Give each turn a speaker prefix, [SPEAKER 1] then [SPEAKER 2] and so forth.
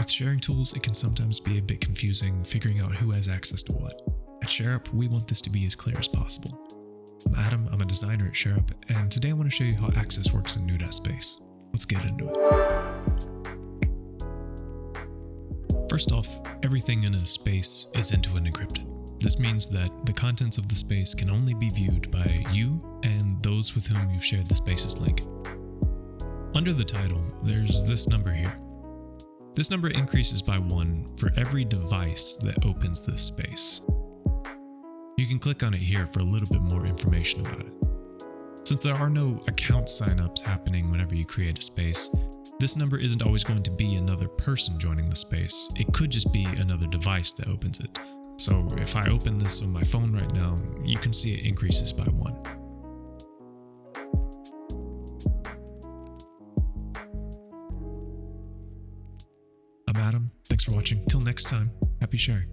[SPEAKER 1] With sharing tools, it can sometimes be a bit confusing figuring out who has access to what. At Shareup, we want this to be as clear as possible. I'm Adam, I'm a designer at Shareup, and today I want to show you how access works in new.space. Let's get into it. First off, everything in a space is end-to-end encrypted. This means that the contents of the space can only be viewed by you and those with whom you've shared the space's link. Under the title, there's this number here. This number increases by 1 for every device that opens this space. You can click on it here for a little bit more information about it. Since there are no account signups happening whenever you create a space, this number isn't always going to be another person joining the space. It could just be another device that opens it. So if I open this on my phone right now, you can see it increases by 1. I'm Adam. Thanks for watching. Till next time, happy sharing.